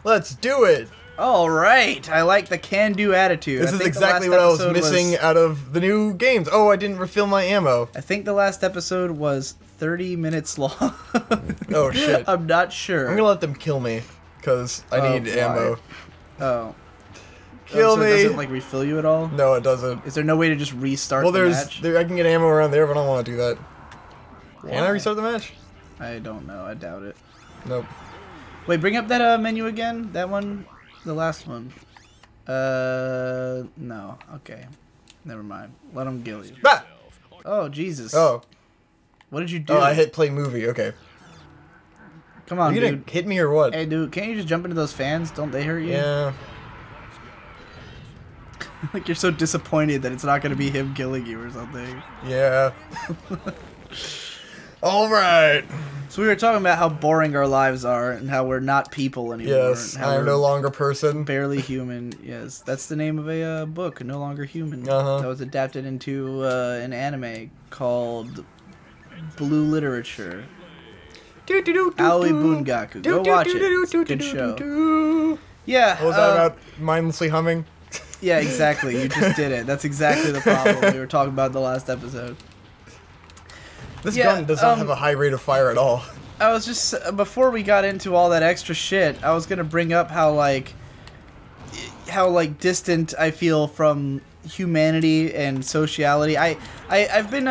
Let's do it! Alright, I like the can-do attitude. This is exactly what I was missing out of the new games. Oh, I didn't refill my ammo. I think the last episode was 30 minutes long. Oh, shit. I'm not sure. I'm gonna let them kill me, because I need ammo. Oh. Kill me! Does it, like, refill you at all? No, it doesn't. Is there no way to just restart the match? I can get ammo around there, but I don't want to do that. Why? Can I restart the match? I don't know. I doubt it. Nope. Wait, bring up that menu again. That one? The last one. No. Okay. Never mind. Let him kill you. Ah! Oh, Jesus. Oh. What did you do? Oh, I hit play movie. Okay. Come on, Are you gonna hit me or what? Hey, dude, can't you just jump into those fans? Don't they hurt you? Yeah. Like, you're so disappointed that it's not going to be him killing you or something. Yeah. Alright. So we were talking about how boring our lives are and how we're not people anymore. Yes, and how I am we're no longer person. barely human. Yes, that's the name of a book, No Longer Human. Uh-huh. That was adapted into an anime called Blue Literature. Aoi Bungaku. Go watch it. It's a good show. Yeah. What was that about? Mindlessly humming? Yeah, exactly. You just did it. That's exactly the problem we were talking about in the last episode. This gun does not have a high rate of fire at all. I was just, before we got into all that extra shit, I was gonna bring up how distant I feel from humanity and sociality. I've been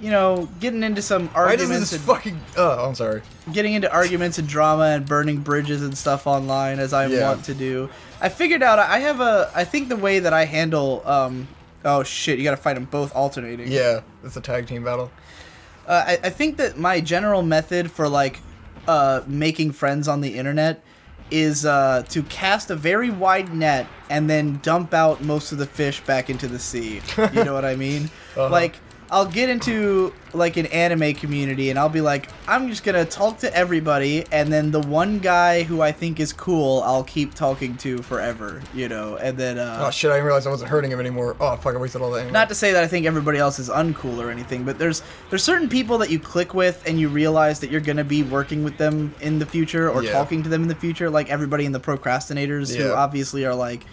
you know, getting into some arguments. Why does this fucking? Oh, I'm sorry. Getting into arguments and drama and burning bridges and stuff online as I want to do. I figured out I think the way that I handle oh shit, you gotta fight them both alternating. Yeah, it's a tag team battle. I think that my general method for like making friends on the internet is to cast a very wide net and then dump out most of the fish back into the sea. You know what I mean? Like, I'll get into like an anime community and I'll be like, I'm just gonna talk to everybody, and then the one guy who I think is cool I'll keep talking to forever, you know, and then oh shit, I didn't realize I wasn't hurting him anymore. Oh fuck, I wasted all that anyway. Not to say that I think everybody else is uncool or anything, but there's certain people that you click with and you realize that you're gonna be working with them in the future or talking to them in the future, like everybody in the procrastinators who obviously are like,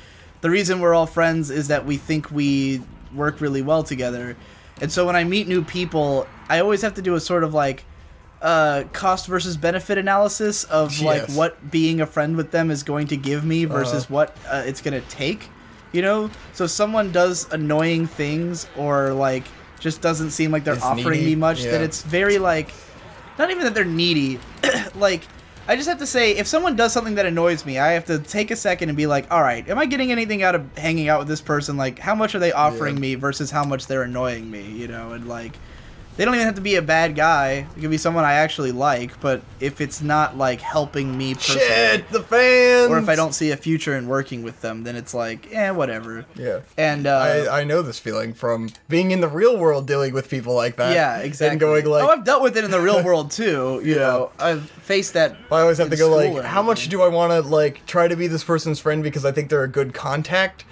the reason we're all friends is that we think we work really well together. And so when I meet new people, I always have to do a sort of like cost versus benefit analysis of like what being a friend with them is going to give me versus what it's going to take, you know? So if someone does annoying things or like just doesn't seem like they're offering me much, that it's very like, not even that they're needy, like, I just have to say, if someone does something that annoys me, I have to take a second and be like, all right, am I getting anything out of hanging out with this person? Like, how much are they offering me versus how much they're annoying me, you know? And, like, they don't even have to be a bad guy. It could be someone I actually like, but if it's not, like, helping me personally. Shit, the fans! Or if I don't see a future in working with them, then it's like, whatever. Yeah. And, I know this feeling from being in the real world dealing with people like that. Yeah, exactly. And going like... Oh, I've dealt with it in the real world, too. You know, I've faced that. I always have to go like, how much do I want to, like, try to be this person's friend because I think they're a good contact?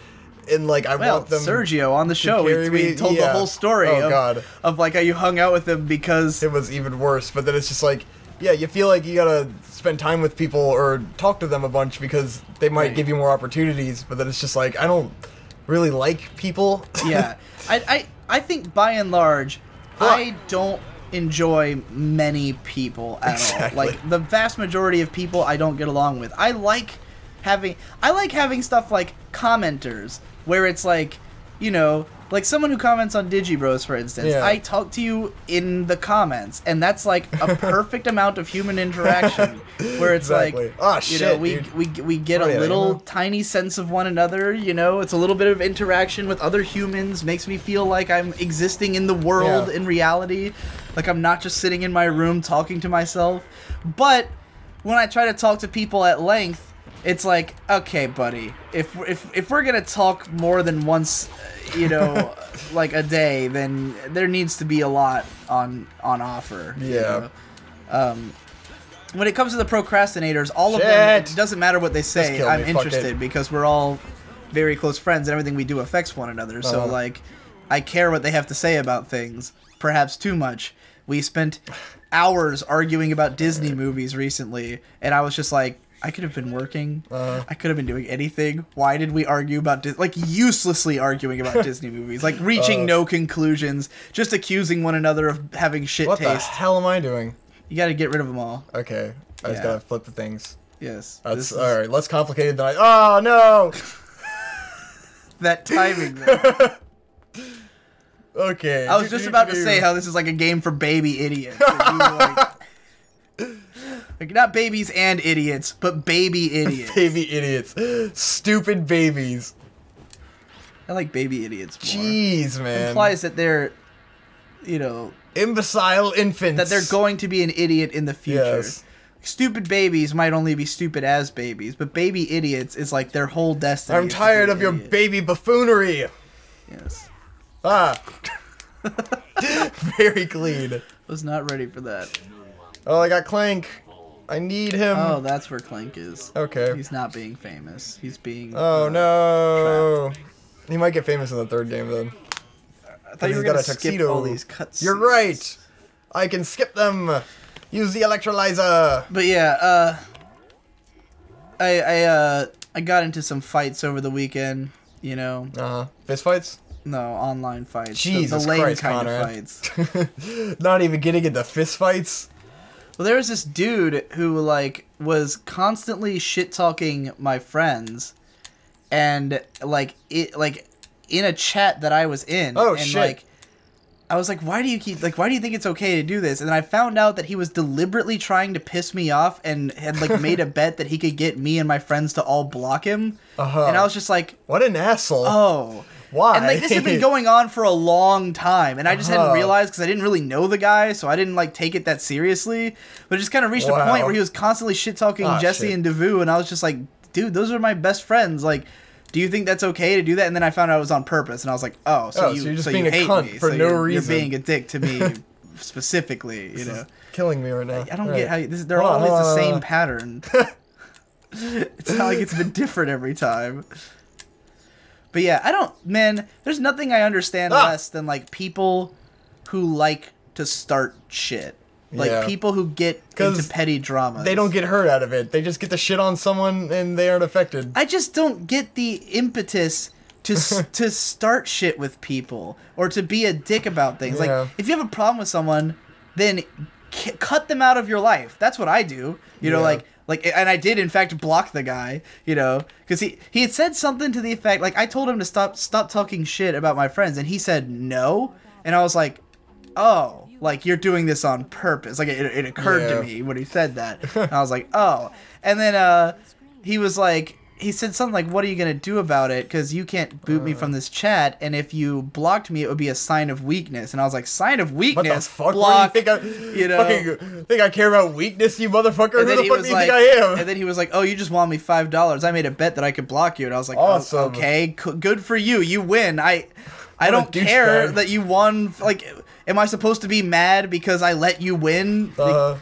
And like I want them. Sergio on the show, we told the whole story of like how you hung out with him because it was even worse. But then it's just like, yeah, you feel like you gotta spend time with people or talk to them a bunch because they might give you more opportunities. But then it's just like I don't really like people. Yeah, I think by and large, I don't enjoy many people at all. Like the vast majority of people, I don't get along with. I like having stuff like commenters, where it's like, you know, like someone who comments on Digi Bros, for instance. I talk to you in the comments, and that's like a perfect amount of human interaction, where it's like, oh, you know, we get a little tiny sense of one another, you know, it's a little bit of interaction with other humans, makes me feel like I'm existing in the world in reality, like I'm not just sitting in my room talking to myself. But when I try to talk to people at length, it's like, okay, buddy, if we're gonna talk more than once, you know, like a day, then there needs to be a lot on offer. Yeah. You know? When it comes to the procrastinators, all of them, it doesn't matter what they say. I'm interested because we're all very close friends and everything we do affects one another. So like, I care what they have to say about things, perhaps too much. We spent hours arguing about Disney movies recently, and I was just like, I could have been working. I could have been doing anything. Why did we argue about uselessly arguing about Disney movies, like reaching no conclusions, just accusing one another of having shit taste? What the hell am I doing? You got to get rid of them all. Okay, I just gotta flip the things. Yes. That's all right. Less complicated than Oh no! That timing. Though. Okay. I was just about to say how this is like a game for baby idiots. Like not babies and idiots, but baby idiots. Baby idiots. Stupid babies. I like baby idiots more. Jeez, man. It implies that they're, imbecile infants. That they're going to be an idiot in the future. Yes. Stupid babies might only be stupid as babies, but baby idiots is like their whole destiny. I'm tired of your baby buffoonery. Yes. Ah. Very clean. Was not ready for that. Oh, I got Clank. I need him. Oh, that's where Clank is. Okay. He's not being famous. He's being. Oh no. Trapped. He might get famous in the third game then. I thought you were gonna skip all these cutscenes. You're right. I can skip them. Use the electrolyzer. But yeah, I got into some fights over the weekend. Fist fights? No, online fights. Jesus the lame Christ, kind Connor. of fights. Not even getting into fist fights. Well, there was this dude who was constantly shit talking my friends, and in a chat that I was in. Oh and, shit. I was like, why do you think it's okay to do this? And then I found out that he was deliberately trying to piss me off and had made a bet that he could get me and my friends to all block him. And I was just like, what an asshole. Oh. Why? And this had been going on for a long time, and I just hadn't realized because I didn't really know the guy, so I didn't take it that seriously. But it just kind of reached a point where he was constantly shit talking Jesse and Devu, and I was just like, dude, those are my best friends. Do you think that's okay to do that? And then I found out it was on purpose, and I was like, oh, so you're just being a cunt me, for no reason. You're being a dick to me specifically, This is killing me right now. I don't get how they're always the same pattern. It's not like it's been different every time. But yeah, there's nothing I understand less than people who like to start shit. People who get into petty drama. They don't get hurt out of it. They just get to shit on someone and they aren't affected. I just don't get the impetus to start shit with people or to be a dick about things. Yeah. If you have a problem with someone, then cut them out of your life. That's what I do. And I did in fact block the guy, because he had said something to the effect, I told him to stop talking shit about my friends, and he said no, and I was like, oh, you're doing this on purpose. It occurred to me when he said that, and I was like, oh, and then he was like, he said something like, what are you going to do about it? Because you can't boot me from this chat, and if you blocked me, it would be a sign of weakness. And I was like, sign of weakness? What the fuck? Block, think I care about weakness, you motherfucker? Who the fuck do you think I am? And then he was like, oh, you just won me $5. I made a bet that I could block you. And I was like, awesome. Oh, okay, good for you. You win. I don't care that you won. Am I supposed to be mad because I let you win?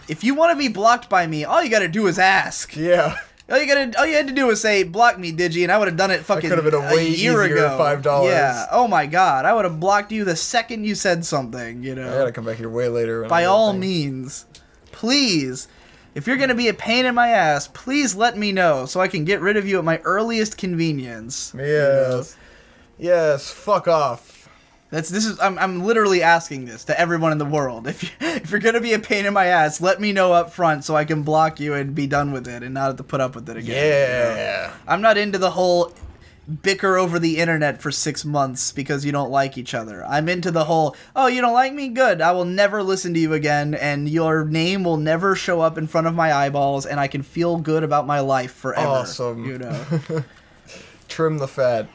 If you want to be blocked by me, all you got to do is ask. Yeah. All you had to do was say, block me, Digi, and I would have done it fucking could have been a year ago. $5. Yeah. Oh my god. I would have blocked you the second you said something, I gotta come back here way later. By all means. Please. If you're gonna be a pain in my ass, please let me know so I can get rid of you at my earliest convenience. Yes. Yes, fuck off. I'm literally asking this to everyone in the world. If you're gonna be a pain in my ass, let me know up front so I can block you and be done with it and not have to put up with it again. Yeah. I'm not into the whole bicker over the internet for 6 months because you don't like each other. I'm into the whole, oh, you don't like me? Good. I will never listen to you again, and your name will never show up in front of my eyeballs, and I can feel good about my life forever. Awesome. Trim the fat.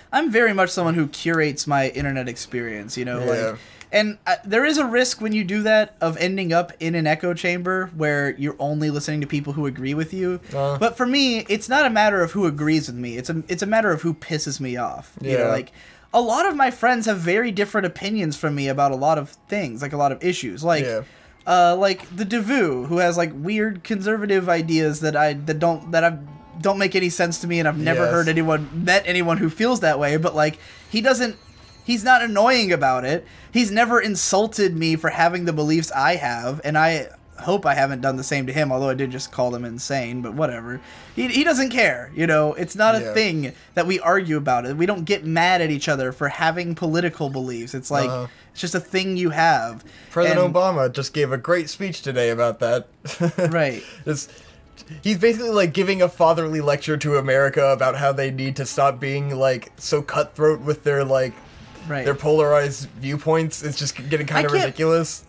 I'm very much someone who curates my internet experience, and there is a risk when you do that of ending up in an echo chamber where you're only listening to people who agree with you. But for me, it's not a matter of who agrees with me. It's a matter of who pisses me off. Yeah. A lot of my friends have very different opinions from me about a lot of things, a lot of issues. The Devu, who has weird conservative ideas that don't make any sense to me, and I've never met anyone who feels that way, but he's not annoying about it. He's never insulted me for having the beliefs I have, and I hope I haven't done the same to him, although I did just call him insane, but whatever. He doesn't care, you know? It's not a thing that we argue about it. We don't get mad at each other for having political beliefs. It's like, it's just a thing you have. President Obama just gave a great speech today about that. Right. He's basically, like, giving a fatherly lecture to America about how they need to stop being, like, so cutthroat with their, like, their polarized viewpoints. It's just getting kind of ridiculous.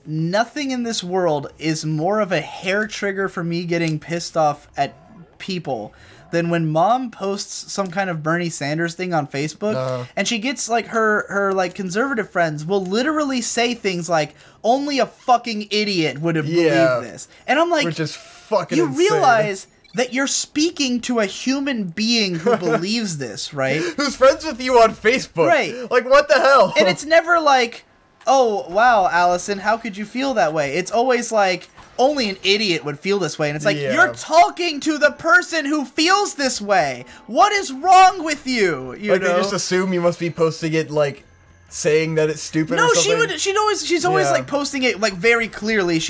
Nothing in this world is more of a hair trigger for me getting pissed off at people than when Mom posts some kind of Bernie Sanders thing on Facebook, and she gets, like, her like, conservative friends will literally say things like, only a fucking idiot would have believed this. And I'm like, which is fucking you insane. Realize that you're speaking to a human being who believes this, right? Who's friends with you on Facebook. Right. Like, what the hell? And it's never like, oh, wow, Allison, how could you feel that way? It's always like, only an idiot would feel this way. And it's like, you're talking to the person who feels this way. What is wrong with you? You know? They just assume you must be posting it, like, saying that it's stupid or something? She's always like, posting it, like, very clearly.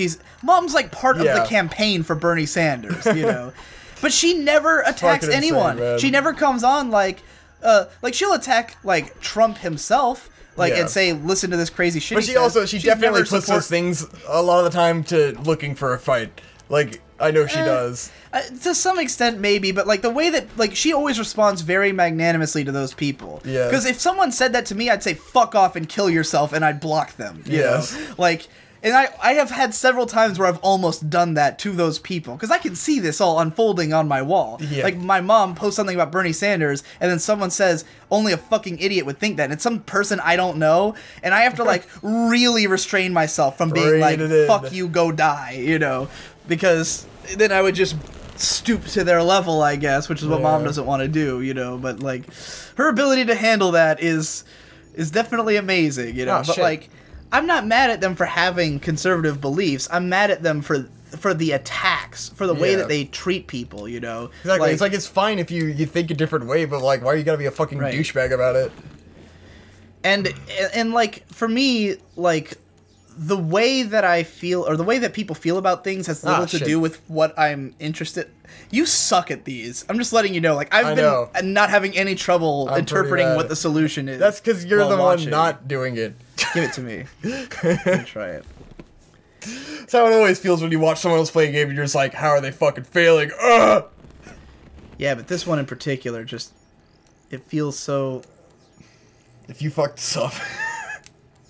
Mom's, like, part of the campaign for Bernie Sanders, you know? But she never attacks anyone. Insane, she never comes on, like, she'll attack, like, Trump himself. Like, and say, listen to this crazy shit. But she definitely puts those things a lot of the time to looking for a fight. Like, I know she does. To some extent, maybe, but, like, the way that, like, she always responds very magnanimously to those people. Yeah. Because if someone said that to me, I'd say, fuck off and kill yourself, and I'd block them. You know? Like, and I have had several times where I've almost done that to those people, because I can see this all unfolding on my wall. Yeah. Like, my mom posts something about Bernie Sanders, and then someone says, only a fucking idiot would think that, and it's some person I don't know, and I have to, like, really restrain myself from being like, fuck you, go die, you know, because then I would just stoop to their level, I guess, which is what Mom doesn't want to do, you know, but, like, her ability to handle that is definitely amazing, you know, but, like, I'm not mad at them for having conservative beliefs. I'm mad at them for the attacks, for the way that they treat people, you know? Exactly. Like, it's like, it's fine if you think a different way, but, like, why are you gotta be a fucking douchebag about it? And, like, for me, like, the way that I feel, or the way that people feel about things has little to do with what I'm interested. You suck at these. I'm just letting you know. Like, I've been not having any trouble interpreting what the solution is. That's because you're the one not doing it. Give it to me. Let me try it. That's how it always feels when you watch someone else play a game and you're just like, how are they fucking failing? Ugh! Yeah, but this one in particular, just, it feels so... If you fucked this up...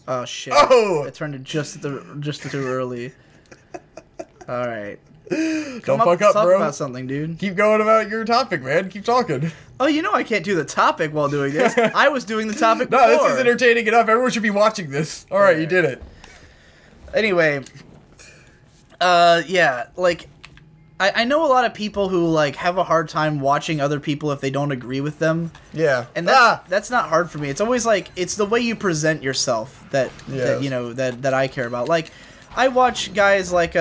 Oh shit! Oh! I turned it just too early. All right. Don't fuck up, talk bro. About something, dude. Keep going about your topic, man. Keep talking. Oh, you know I can't do the topic while doing this. I was doing the topic before. No, this is entertaining enough. Everyone should be watching this. All right, you did it. Anyway, yeah, like, I know a lot of people who, like, have a hard time watching other people if they don't agree with them. Yeah. And that's not hard for me. It's always, like, it's the way you present yourself that you know, that I care about. Like, I watch guys like,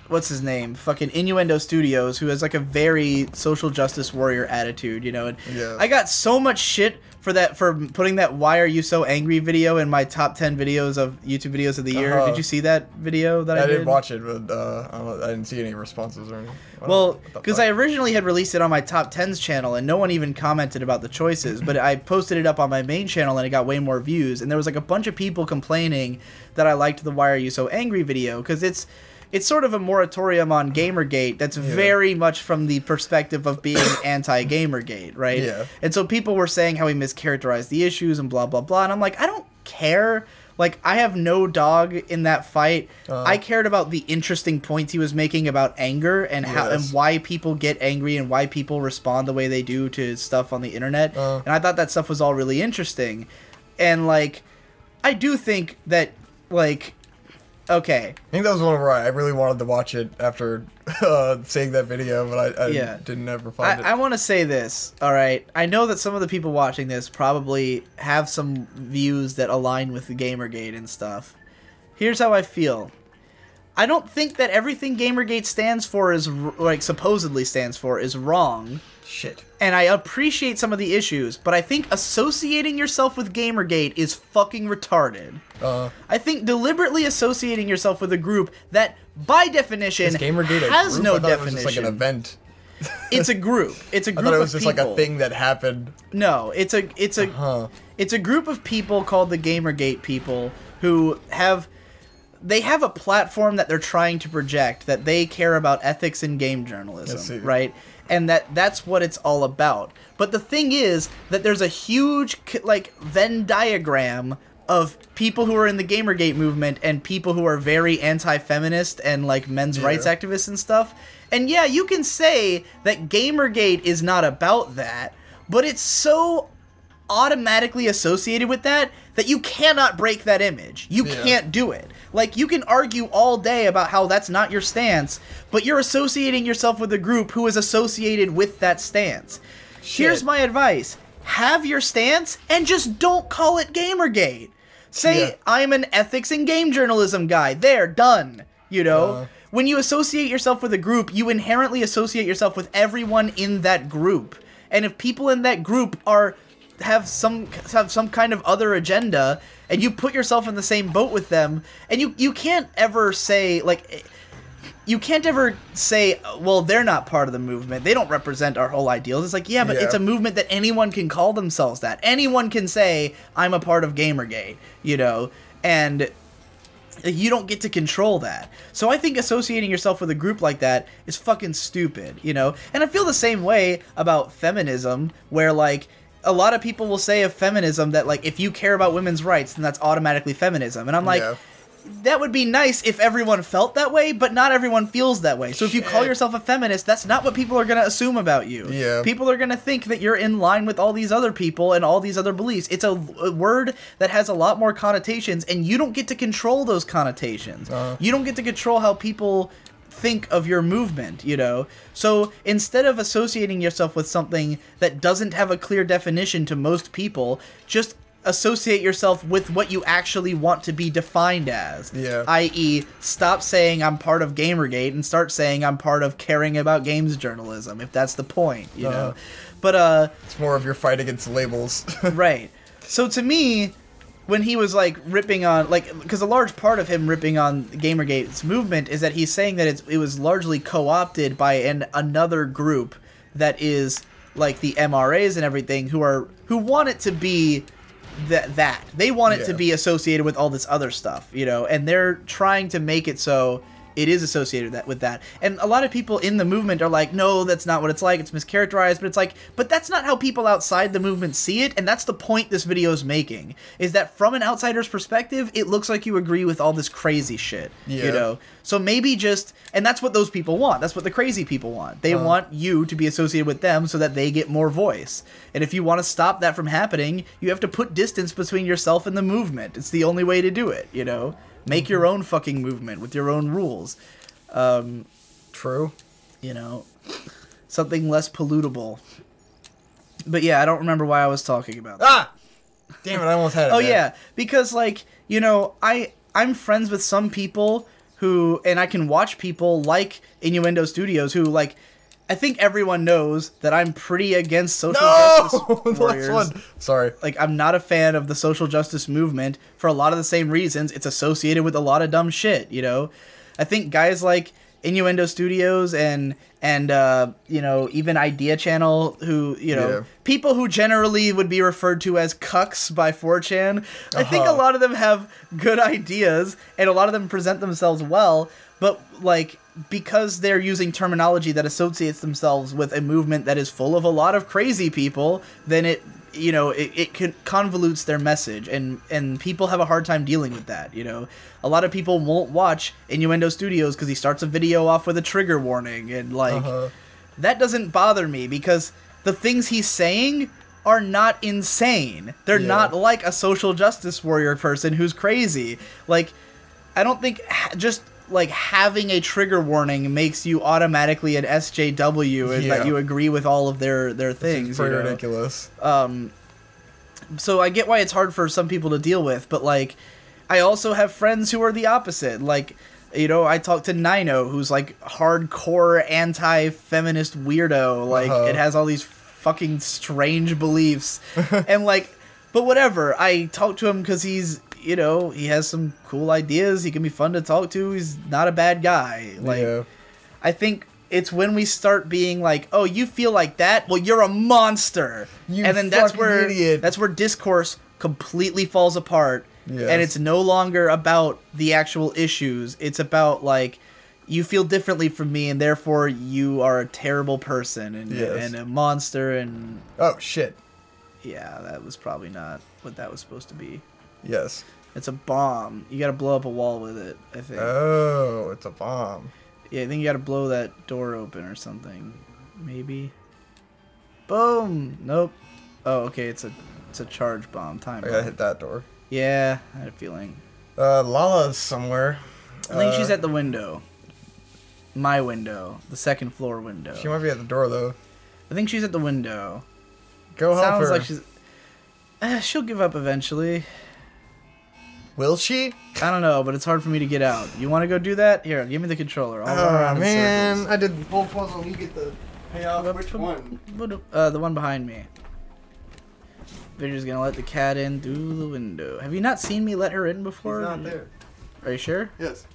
what's his name? Fucking Innuendo Studios, who has, like, a very social justice warrior attitude, you know? And I got so much shit for putting that "Why Are You So Angry" video in my top 10 videos of YouTube videos of the year. Did you see that video that I did? I didn't watch it, but I didn't see any responses or anything. Well, because I originally had released it on my top 10s channel, and no one even commented about the choices, but I posted it up on my main channel, and it got way more views, and there was, like, a bunch of people complaining that I liked the "Why Are You So Angry" video, because it's sort of a moratorium on Gamergate that's very much from the perspective of being anti-Gamergate, right? Yeah. And so people were saying how he mischaracterized the issues and blah, blah, blah. And I'm like, I don't care. Like, I have no dog in that fight. I cared about the interesting points he was making about anger and how and why people get angry and why people respond the way they do to stuff on the internet. And I thought that stuff was all really interesting. And, like, I do think that, like... Okay. I think that was one where I really wanted to watch it after seeing that video, but I didn't ever find it. I want to say this, alright? I know that some of the people watching this probably have some views that align with the Gamergate and stuff. Here's how I feel. I don't think that everything Gamergate stands for is, like, supposedly stands for, is wrong. Shit. And I appreciate some of the issues, but I think associating yourself with Gamergate is fucking retarded. I think deliberately associating yourself with a group that, by definition, has no definition. It was just like an event. It's a group. It's a group of people. I thought it was just like a thing that happened. No, it's a group of people called the Gamergate people who have a platform that they're trying to project, that they care about ethics in game journalism, right? And that's what it's all about. But the thing is that there's a huge like Venn diagram of people who are in the Gamergate movement and people who are very anti-feminist and like men's rights activists and stuff. And yeah, you can say that Gamergate is not about that, but it's so automatically associated with that you cannot break that image. You can't do it. Like, you can argue all day about how that's not your stance, but you're associating yourself with a group who is associated with that stance. Here's my advice. Have your stance and just don't call it Gamergate. Say, I'm an ethics and game journalism guy. There, done. You know? When you associate yourself with a group, you inherently associate yourself with everyone in that group. And if people in that group have some kind of other agenda, and you put yourself in the same boat with them, and you can't ever say, like, well, they're not part of the movement, they don't represent our whole ideals. It's like, yeah, but it's a movement that anyone can call themselves that. Anyone can say, I'm a part of Gamergate, you know, and you don't get to control that. So I think associating yourself with a group like that is fucking stupid, you know? And I feel the same way about feminism, where, like, a lot of people will say of feminism that, like, if you care about women's rights, then that's automatically feminism. And I'm like, that would be nice if everyone felt that way, but not everyone feels that way. So if you call yourself a feminist, that's not what people are going to assume about you. People are going to think that you're in line with all these other people and all these other beliefs. It's a word that has a lot more connotations, and you don't get to control those connotations. You don't get to control how people think of your movement, you know? So instead of associating yourself with something that doesn't have a clear definition to most people, just associate yourself with what you actually want to be defined as. I.e., stop saying I'm part of Gamergate and start saying I'm part of caring about games journalism, if that's the point, you know? But, it's more of your fight against labels. Right. So to me, when he was, like, ripping on, like, because a large part of him ripping on Gamergate's movement is that he's saying that it was largely co-opted by another group that is, like, the MRAs and everything, who want it to be that. They want it to be associated with all this other stuff, you know, and they're trying to make it so it is associated with that. And a lot of people in the movement are like, no, that's not what it's like, it's mischaracterized, but it's like, but that's not how people outside the movement see it, and that's the point this video is making, is that from an outsider's perspective, it looks like you agree with all this crazy shit, you know? So maybe just, and that's what those people want, that's what the crazy people want. They want you to be associated with them so that they get more voice. And if you want to stop that from happening, you have to put distance between yourself and the movement. It's the only way to do it, you know? Make your own fucking movement with your own rules. True. You know, something less pollutable. But yeah, I don't remember why I was talking about that. Damn it, I almost had it. Oh yeah, because, like, you know, I'm friends with some people who, and I can watch people like Innuendo Studios who, like, I think everyone knows that I'm pretty against social justice warriors. Sorry. Like, I'm not a fan of the social justice movement for a lot of the same reasons. It's associated with a lot of dumb shit, you know? I think guys like Innuendo Studios and you know, even Idea Channel, who, you know, people who generally would be referred to as cucks by 4chan, I think a lot of them have good ideas, and a lot of them present themselves well, but, like, because they're using terminology that associates themselves with a movement that is full of a lot of crazy people, then it, you know, it convolutes their message, and people have a hard time dealing with that, you know? A lot of people won't watch Innuendo Studios because he starts a video off with a trigger warning, and, like, that doesn't bother me, because the things he's saying are not insane. They're not like a social justice warrior person who's crazy. Like, I don't think just, like, having a trigger warning makes you automatically an SJW and that you agree with all of their things. It's pretty ridiculous. So I get why it's hard for some people to deal with, but, like, I also have friends who are the opposite. Like, You know, I talked to Nino, who's like hardcore anti-feminist weirdo. Like, it has all these fucking strange beliefs. And like, but whatever. I talk to him because he's, you know, he has some cool ideas. He can be fun to talk to. He's not a bad guy. Like, I think it's when we start being like, oh, you feel like that? Well, you're a monster. And then that's where discourse completely falls apart. Yes. And it's no longer about the actual issues. It's about, like, you feel differently from me, and therefore you are a terrible person and a monster. And oh, shit. Yeah, that was probably not what that was supposed to be. Yes. It's a bomb. You gotta blow up a wall with it, I think. Oh, it's a bomb. Yeah, I think you gotta blow that door open or something. Maybe. Boom! Nope. Oh, okay, it's a charge bomb. Time bomb. I gotta hit that door. Yeah, I had a feeling. Lala's somewhere. I think she's at the window. My window. The second floor window. She might be at the door, though. I think she's at the window. Go help her. Sounds like she's... she'll give up eventually. Will she? I don't know, but it's hard for me to get out. You want to go do that? Here, give me the controller. I'll run around man. in circles. I did the whole puzzle. You get the payoff. Which one? The one behind me. Victor's gonna let the cat in through the window. Have you not seen me let her in before? She's not there. Are you sure? Yes.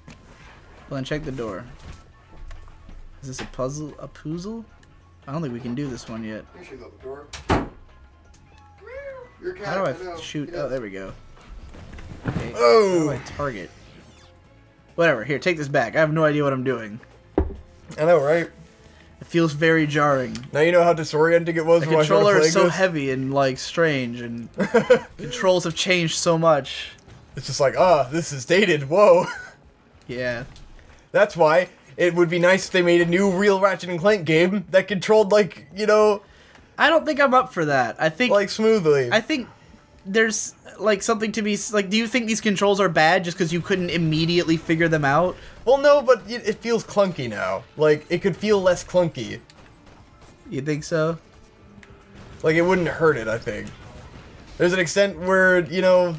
Well, then check the door. Is this a puzzle? A puzzle? I don't think we can do this one yet. I think she's at the door. Your cat, how do I shoot? Yes. Oh, there we go. Okay. Oh! How do I target? Whatever. Here, take this back. I have no idea what I'm doing. I know, right? It feels very jarring. Now you know how disorienting it was. The controller is so heavy and like strange, and controls have changed so much. It's just like, this is dated. Whoa. Yeah. That's why it would be nice if they made a new real Ratchet and Clank game that controlled, like, you know. I don't think I'm up for that. I think like smoothly. I think there's like something to be like. Do you think these controls are bad just because you couldn't immediately figure them out? Well, no, but it feels clunky now. Like, it could feel less clunky. You think so? Like, it wouldn't hurt it, I think. There's an extent where, you know,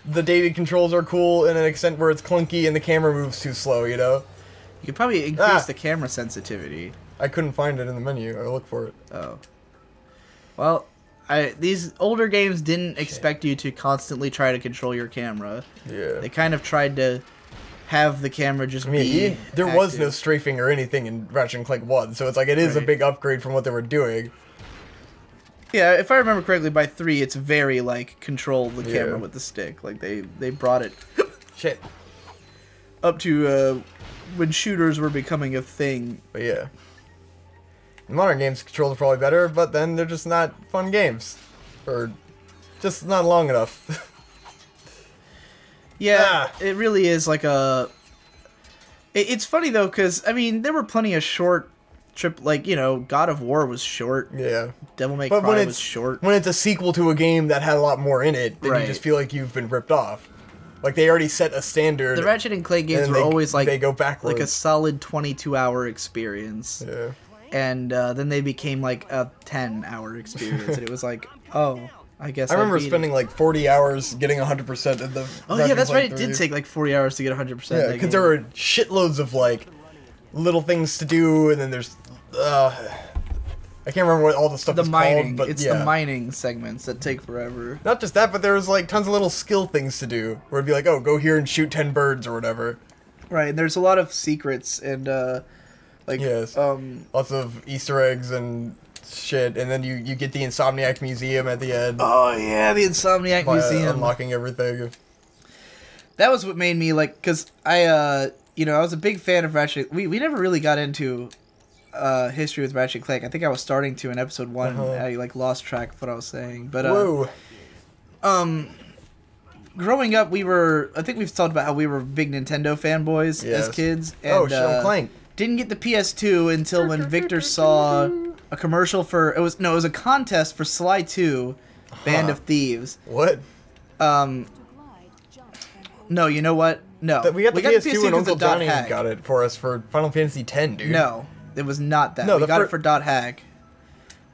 the dated controls are cool, and an extent where it's clunky and the camera moves too slow, you know? You could probably increase the camera sensitivity. I couldn't find it in the menu. I looked for it. Oh. Well, these older games didn't expect you to constantly try to control your camera. Yeah. They kind of tried to have the camera just be there was no strafing or anything in Ratchet and Clank 1, so it's like it is a big upgrade from what they were doing. Yeah, if I remember correctly, by 3 it's very like control the camera with the stick. Like they brought it shit up to when shooters were becoming a thing. But yeah. Modern games controls are probably better, but then they're just not fun games. Or just not long enough. Yeah, it really is like a... It's funny, though, because, I mean, there were plenty of short like, you know, God of War was short. Yeah. Devil May Cry was short. When it's a sequel to a game that had a lot more in it, then you just feel like you've been ripped off. Like, they already set a standard. The Ratchet and Clank games were always, like, they go backwards. Like a solid 22-hour experience. Yeah. And then they became, like, a 10-hour experience. And it was like, oh... I guess I remember spending like 40 hours getting 100% of the... Oh yeah, that's right, it did take like 40 hours to get 100%. Yeah, because there were shitloads of like little things to do, and then there's... I can't remember what all the stuff is called, but it's the mining segments that take forever. Not just that, but there was like tons of little skill things to do, where it'd be like, oh, go here and shoot 10 birds or whatever. Right, and there's a lot of secrets and like... Yes, lots of Easter eggs and... shit, and then you get the Insomniac Museum at the end. Oh yeah, the Insomniac Museum. Unlocking everything. That was what made me like, cause I you know, I was a big fan of Ratchet. We never really got into history with Ratchet and Clank. I think I was starting to in episode 1. I like lost track of what I was saying, but growing up, I think we've talked about how we were big Nintendo fanboys as kids. And, Clank. Didn't get the PS2 until when Victor saw a commercial for it was a contest for Sly 2, Band of Thieves. What? No, you know what? No. We got the PS2 and Uncle Johnny got it for us for Final Fantasy X, dude. No, it was not that. No, we got it for .hack.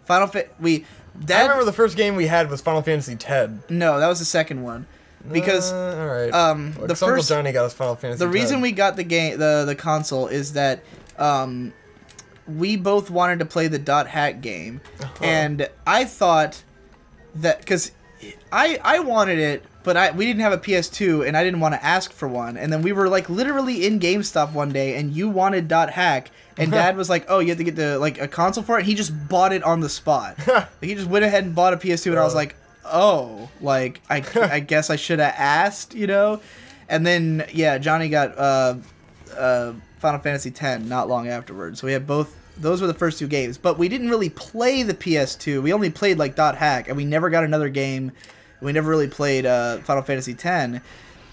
I remember the first game we had was Final Fantasy X. No, that was the second one. Because all right. The first Uncle Johnny got us Final Fantasy. The reason we got the console is that we both wanted to play the .hack game, and I thought that because I wanted it, but we didn't have a PS2, and I didn't want to ask for one. And then we were like literally in GameStop one day, and you wanted .hack, and Dad was like, "Oh, you have to get a console for it." And he just bought it on the spot. He just went ahead and bought a PS2, and I was like, "Oh, like I guess I should have asked, you know." And then yeah, Johnny got Final Fantasy X not long afterwards. So we had both. Those were the first two games, but we didn't really play the PS2. We only played like .hack, and we never got another game. We never really played Final Fantasy X.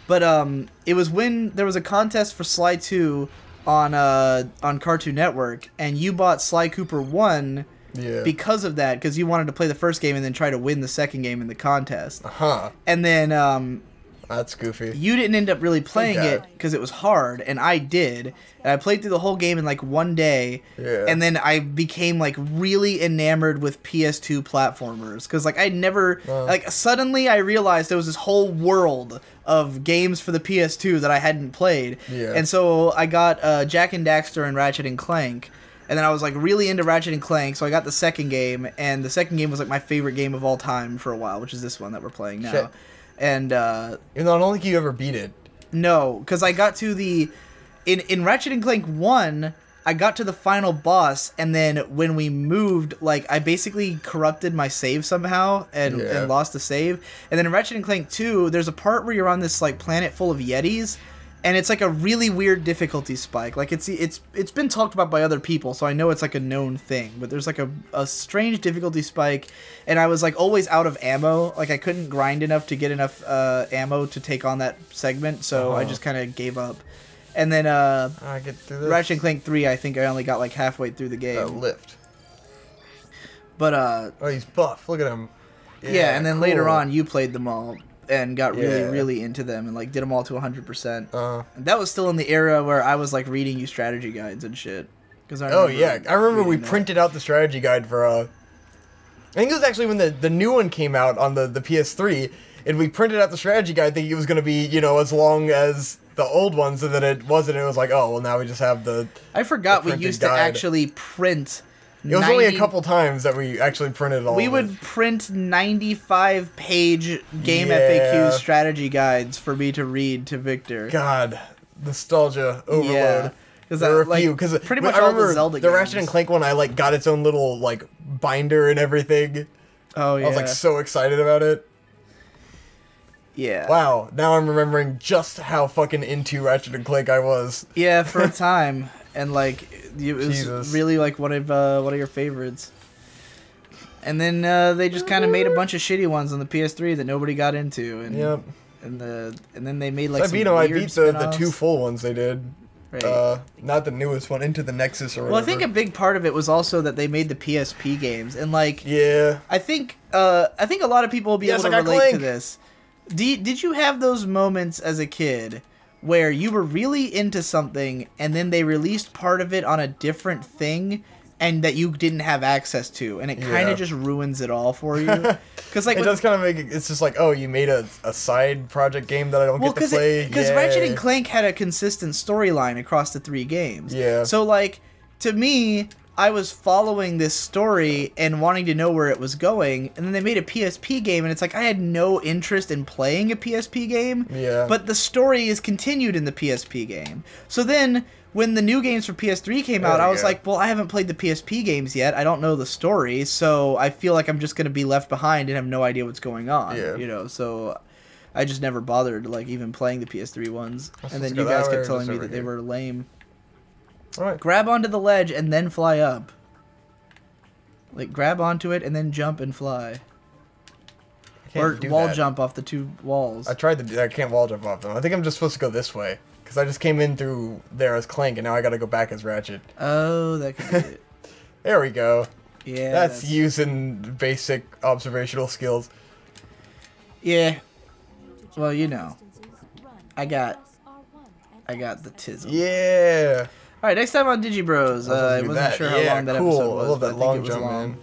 But it was when there was a contest for Sly 2 on Cartoon Network, and you bought Sly Cooper 1 because of that, because you wanted to play the first game and then try to win the second game in the contest. And then that's goofy. You didn't end up really playing it because it was hard, and I did. And I played through the whole game in like one day, and then I became like really enamored with PS2 platformers because like I never like suddenly I realized there was this whole world of games for the PS2 that I hadn't played, and so I got Jak and Daxter and Ratchet and Clank. And then I was like really into Ratchet and Clank, so I got the second game, and the second game was like my favorite game of all time for a while, which is this one that we're playing now. Shit. And even though I don't think you ever beat it. No, because I got to the in Ratchet and Clank 1, I got to the final boss, and then when we moved, like I basically corrupted my save somehow and lost the save. And then in Ratchet and Clank 2, there's a part where you're on this like planet full of Yetis. And it's like a really weird difficulty spike. Like it's been talked about by other people, so I know it's like a known thing. But there's like a strange difficulty spike, and I was like always out of ammo. Like I couldn't grind enough to get enough ammo to take on that segment, so I just kind of gave up. And then I get through this. Ratchet and Clank 3, I think I only got like halfway through the game. Lift. But oh, he's buff. Look at him. Yeah, and then later on, you played them all. And got really into them and like did them all to 100%. And that was still in the era where I was like reading you strategy guides and shit. I remember we printed out the strategy guide for I think it was actually when the new one came out on the PS3, and we printed out the strategy guide thinking it was going to be, you know, as long as the old ones, and then it wasn't. It was like, oh well, now we just have the. I forgot we used to actually print. It was only a couple times that we actually printed all. We would print 95-page game FAQ strategy guides for me to read to Victor. God, nostalgia overload. Yeah, because there were a few. Because pretty much all the Zelda games. The Ratchet and Clank one, I like got its own little like binder and everything. Oh yeah, I was like so excited about it. Yeah. Wow, now I'm remembering just how fucking into Ratchet and Clank I was. Yeah, for a time, and like. It was really like one of your favorites, and then they just kind of made a bunch of shitty ones on the PS3 that nobody got into, and and then they made like I beat the two full ones they did, not the newest one, Into the Nexus or whatever. Well, I think a big part of it was also that they made the PSP games, and like I think a lot of people will be able to relate to this. Did you have those moments as a kid? Where you were really into something and then they released part of it on a different thing and that you didn't have access to, and it kind of just ruins it all for you. Because like it does kind of make it, it's just like, oh, you made a side project game that I don't get to play. Because Ratchet and Clank had a consistent storyline across the 3 games. Yeah. So like to me, I was following this story and wanting to know where it was going, and then they made a PSP game, and it's like I had no interest in playing a PSP game, but the story is continued in the PSP game. So then, when the new games for PS3 came out, I was like, well, I haven't played the PSP games yet, I don't know the story, so I feel like I'm just going to be left behind and have no idea what's going on, you know, so I just never bothered, like, even playing the PS3 ones, and then you guys kept telling me that they were lame. Alright. Grab onto the ledge and then fly up. Like, grab onto it and then jump and fly. Or wall jump off the 2 walls. I tried to I can't wall jump off them. I think I'm just supposed to go this way. Because I just came in through there as Clank, and now I gotta go back as Ratchet. Oh, that could be it. There we go. Yeah. That's using basic observational skills. Yeah. Well, you know. I got the tism. Yeah. Alright, next time on Digi Bros. I wasn't sure how long that episode was. I love that long jump, man.